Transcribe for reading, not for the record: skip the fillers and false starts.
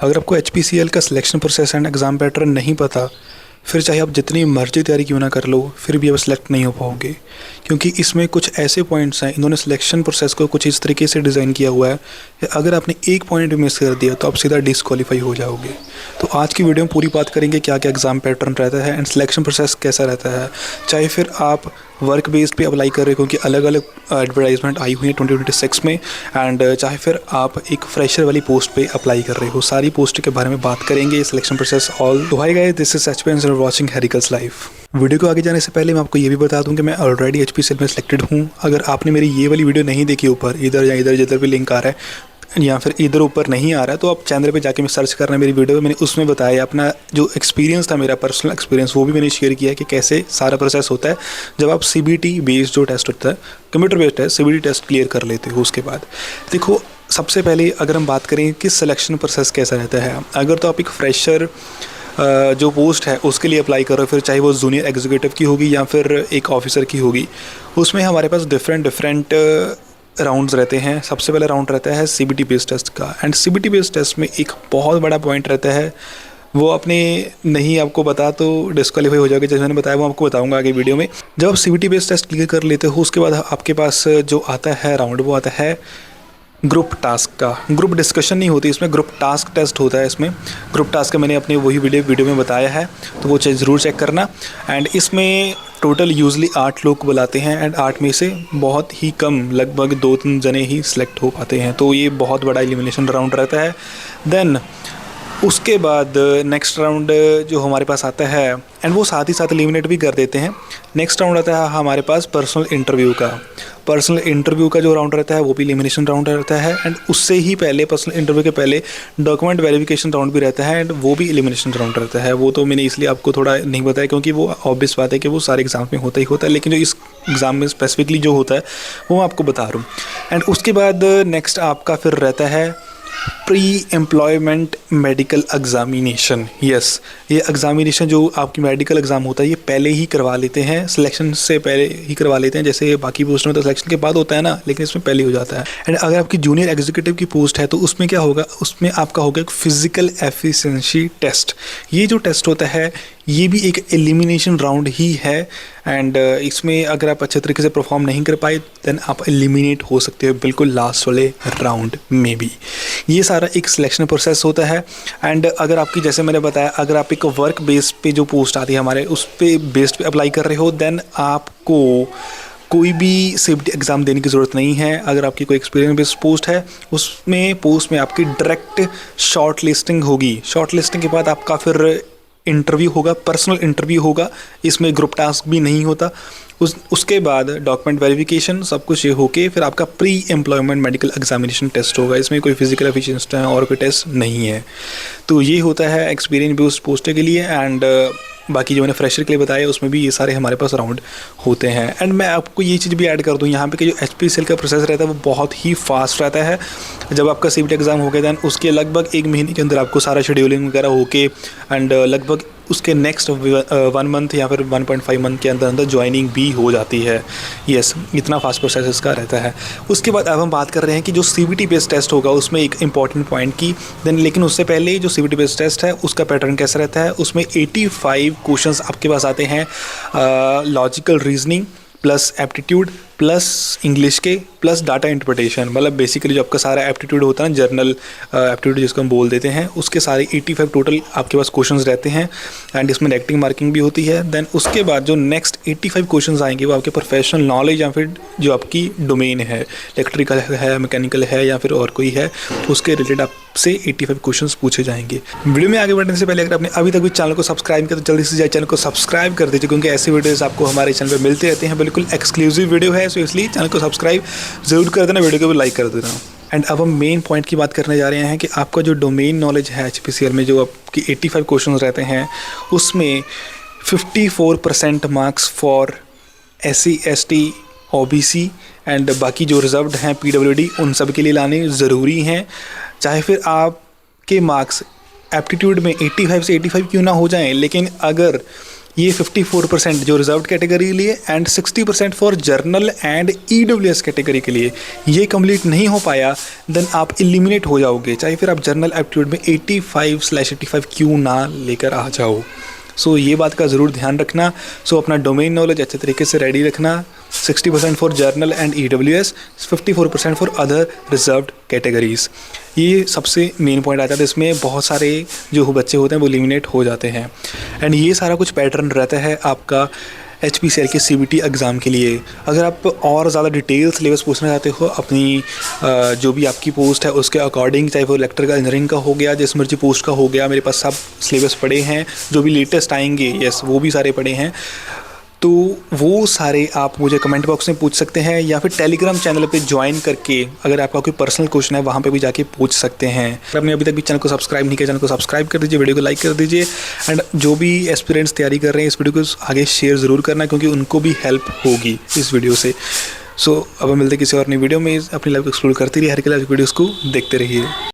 अगर आपको HPCL का selection process and exam pattern नहीं पता, फिर चाहे आप जितनी मर्जी तैयारी क्यों ना कर लो, फिर भी आप सिलेक्ट नहीं हो पाओगे, क्योंकि इसमें कुछ ऐसे पॉइंट्स हैं, इन्होंने सिलेक्शन प्रोसेस को कुछ इस तरीके से डिज़ाइन किया हुआ है कि अगर आपने एक पॉइंट भी मिस कर दिया तो आप सीधा डिसक्वालीफाई हो जाओगे। तो आज की वीडियो में पूरी बात करेंगे क्या क्या एग्ज़ाम पैटर्न रहता है एंड सिलेक्शन प्रोसेस कैसा रहता है। चाहे फिर आप वर्क बेस पे अप्लाई कर रहे हो, क्योंकि अलग अलग एडवर्टाइजमेंट आई हुई है 2026 में, एंड चाहे फिर आप एक फ्रेशर वाली पोस्ट पे अप्लाई कर रहे हो, सारी पोस्ट के बारे में बात करेंगे, सिलेक्शन प्रोसेस ऑल। तो hi guys, this is HP and watching Heracles life. Video को आगे जाने से पहले मैं आपको ये भी बता दूं कि मैं ऑलरेडी HPCL में सिलेक्टेड हूँ। अगर आपने मेरी ये वाली वीडियो नहीं देखी, ऊपर इधर या इधर जिधर भी लिंक आ रहा है या फिर इधर ऊपर नहीं आ रहा है, तो आप चैनल पे जाके मैं सर्च करना मेरी वीडियो में, मैंने उसमें बताया अपना जो एक्सपीरियंस था, मेरा पर्सनल एक्सपीरियंस, वो भी मैंने शेयर किया कि कैसे सारा प्रोसेस होता है जब आप CBT बेस्ड जो टेस्ट होता है, computer based test, CBT test clear कर लेते हो। उसके बाद देखो, सबसे पहले अगर हम बात करें कि सिलेक्शन प्रोसेस कैसा रहता है, अगर तो आप एक फ्रेशर जो पोस्ट है उसके लिए अप्लाई कर रहे हो, फिर चाहे वो जूनियर एग्जीक्यूटिव की होगी या फिर एक ऑफिसर की होगी, उसमें हमारे पास डिफरेंट राउंड्स रहते हैं। सबसे पहला राउंड रहता है CBT बेस्ड टेस्ट का, एंड CBT बेस्ड टेस्ट में एक बहुत बड़ा पॉइंट रहता है, वो अपने नहीं आपको बता तो डिस्क्वालीफाई हो जाओगे, जैसे मैंने बताया वो आपको बताऊंगा आगे वीडियो में। जब आप CBT बेस्ड टेस्ट क्लियर कर लेते हो, उसके बाद आपके पास जो आता है राउंड, वो आता है ग्रुप टास्क का। ग्रुप डिस्कशन नहीं होती इसमें, ग्रुप टास्क टेस्ट होता है इसमें। ग्रुप टास्क का मैंने अपनी वही वीडियो में बताया है, तो वो ज़रूर चेक करना। एंड इसमें टोटल यूजली 8 लोग बुलाते हैं, एंड 8 में से बहुत ही कम, लगभग 2-3 जने ही सिलेक्ट हो पाते हैं, तो ये बहुत बड़ा एलिमिनेशन राउंड रहता है। देन उसके बाद नेक्स्ट राउंड जो हमारे पास आता है, एंड वो साथ ही साथ एलिमिनेट भी कर देते हैं। नेक्स्ट राउंड आता है हमारे पास पर्सनल इंटरव्यू का। पर्सनल इंटरव्यू का जो राउंड रहता है वो भी एलिमिनेशन राउंड रहता है, एंड उससे ही पहले, पर्सनल इंटरव्यू के पहले डॉक्यूमेंट वेरिफिकेशन राउंड भी रहता है, एंड वो भी एलिमिनेशन राउंड रहता है। वो तो मैंने इसलिए आपको थोड़ा नहीं बताया क्योंकि वो ऑब्वियस बात है कि वो सारे एग्जाम में होता ही होता है, लेकिन जो इस एग्ज़ाम में स्पेसिफिकली जो होता है वो मैं आपको बता रहा हूँ। एंड उसके बाद नेक्स्ट आपका फिर रहता है pre employment medical examination. Yes, ये एग्जामिनेशन जो आपकी मेडिकल एग्ज़ाम होता है, ये पहले ही करवा लेते हैं, सिलेक्शन से पहले ही करवा लेते हैं। जैसे बाकी पोस्ट में तो सिलेक्शन के बाद होता है ना, लेकिन इसमें पहले हो जाता है। एंड अगर आपकी जूनियर एग्जीक्यूटिव की पोस्ट है तो उसमें क्या होगा, उसमें आपका होगा एक फिजिकल एफिशिएंसी टेस्ट। ये जो टेस्ट होता है ये भी एक एलिमिनेशन राउंड ही है, एंड इसमें अगर आप अच्छे तरीके से परफॉर्म नहीं कर पाए देन आप एलिमिनेट हो सकते हो बिल्कुल लास्ट वाले राउंड में भी। ये सारा एक सिलेक्शन प्रोसेस होता है। एंड अगर आपकी, जैसे मैंने बताया, अगर आप एक वर्क बेस पे जो पोस्ट आती है हमारे, उस पे बेस्ड पे अप्लाई कर रहे हो, देन आपको कोई भी CBT एग्ज़ाम देने की ज़रूरत नहीं है। अगर आपकी कोई एक्सपीरियंस बेस्ड पोस्ट है, उसमें पोस्ट में आपकी डायरेक्ट शॉर्ट लिस्टिंग होगी। शॉर्ट लिस्टिंग के बाद आपका फिर इंटरव्यू होगा, पर्सनल इंटरव्यू होगा, इसमें ग्रुप टास्क भी नहीं होता। उसके बाद डॉक्यूमेंट वेरिफिकेशन, सब कुछ ये होके फिर आपका pre employment medical examination test होगा। इसमें कोई फिजिकल एफिशिएंसी और कोई टेस्ट नहीं है। तो ये होता है एक्सपीरियंस बेस्ड पोस्ट के लिए, एंड बाकी जो मैंने फ्रेशर के लिए बताया उसमें भी ये सारे हमारे पास राउंड होते हैं। एंड मैं आपको ये चीज़ भी ऐड कर दूँ यहाँ पे कि जो HPCL का प्रोसेस रहता है वो बहुत ही फास्ट रहता है। जब आपका CBT एग्ज़ाम हो गया दैन उसके लगभग 1 महीने के अंदर आपको सारा शेड्यूलिंग वगैरह होके, एंड लगभग उसके नेक्स्ट 1 मंथ या फिर 1.5 मंथ के अंदर अंदर ज्वाइनिंग भी हो जाती है। यस, इतना फास्ट प्रोसेस इसका रहता है। उसके बाद अब हम बात कर रहे हैं कि जो CBT बेस्ड टेस्ट होगा उसमें एक इंपॉर्टेंट पॉइंट की, देन लेकिन उससे पहले जो CBT बेस्ड टेस्ट है उसका पैटर्न कैसा रहता है, उसमें 85 क्वेश्चंस आपके पास आते हैं, logical reasoning plus aptitude plus English के प्लस डाटा इंटरप्रिटेशन। मतलब बेसिकली जो आपका सारा एप्टीट्यूड होता है ना, जर्नल एप्टीट्यूड जिसको हम बोल देते हैं, उसके सारे 85 टोटल आपके पास क्वेश्चंस रहते हैं, एंड इसमें नेगेटिव मार्किंग भी होती है। देन उसके बाद जो नेक्स्ट 85 क्वेश्चंस आएंगे वो आपके प्रोफेशनल नॉलेज या फिर जो आपकी डोमेन है, इलेक्ट्रिकल है, मैकेनिकल है या फिर और कोई है, उसके रिलेटेड आपसे 85 क्वेश्चंस पूछे जाएंगे। वीडियो में आगे बढ़ने से पहले अगर आपने अभी तक भी चैनल को सब्सक्राइब किया तो जल्दी से चैनल को सब्सक्राइब कर दीजिए, क्योंकि ऐसे वीडियोज़ आपको हमारे चैनल पर मिलते रहते हैं। बिल्कुल एक्सक्लूसिव वीडियो है, सो इसलिए चैनल को सब्सक्राइब ज़रूर कर देना, वीडियो को भी लाइक कर देना। एंड अब हम मेन पॉइंट की बात करने जा रहे हैं कि आपका जो डोमेन नॉलेज है HPCL में, जो आपकी 85 क्वेश्चन रहते हैं, उसमें 54% marks for SC ST OBC and बाकी जो रिजर्व्ड हैं PWD, उन सब के लिए लाने ज़रूरी हैं। चाहे फिर आपके मार्क्स एप्टीट्यूड में 85 से 85 क्यों ना हो जाएं, लेकिन अगर ये 54% जो रिजर्व्ड कैटेगरी के लिए and 60% for journal and EWS category के लिए। ये कंप्लीट नहीं हो पाया देन आप एलिमिनेट हो जाओगे, चाहे फिर आप जर्नल एप्टीट्यूड में 85/85 क्यों ना लेकर आ जाओ। सो ये बात का ज़रूर ध्यान रखना। सो अपना डोमेन नॉलेज अच्छे तरीके से रेडी रखना। 60% for journal and EWS, 54% for other reserved categories. ये सबसे मेन पॉइंट आता है। इसमें बहुत सारे जो बच्चे होते हैं वो एलिमिनेट हो जाते हैं एंड ये सारा कुछ पैटर्न रहता है आपका HPCL के CBT एग्ज़ाम के लिए। अगर आप और ज़्यादा डिटेल सिलेबस पूछना चाहते हो अपनी जो भी आपकी पोस्ट है उसके अकॉर्डिंग, चाहे वो इलेक्ट्रिकल इंजीनियरिंग का हो गया, जिस मर्जी पोस्ट का हो गया, मेरे पास सब सिलेबस पड़े हैं जो भी लेटेस्ट आएंगे, यस वो भी सारे पड़े हैं। तो वो सारे आप मुझे कमेंट बॉक्स में पूछ सकते हैं या फिर टेलीग्राम चैनल पे ज्वाइन करके अगर आपका कोई पर्सनल क्वेश्चन है वहाँ पे भी जाके पूछ सकते हैं। अगर आपने अभी तक भी चैनल को सब्सक्राइब नहीं किया, चैनल को सब्सक्राइब कर दीजिए, वीडियो को लाइक कर दीजिए एंड जो भी एस्पिरेंट्स तैयारी कर रहे हैं इस वीडियो को आगे शेयर ज़रूर करना क्योंकि उनको भी हेल्प होगी इस वीडियो से। सो अब हम मिलते किसी और नई वीडियो में। अपनी लाइफ को एक्सप्लोर करते रहिए, हर की लाइफ वीडियोज़ को देखते रहिए।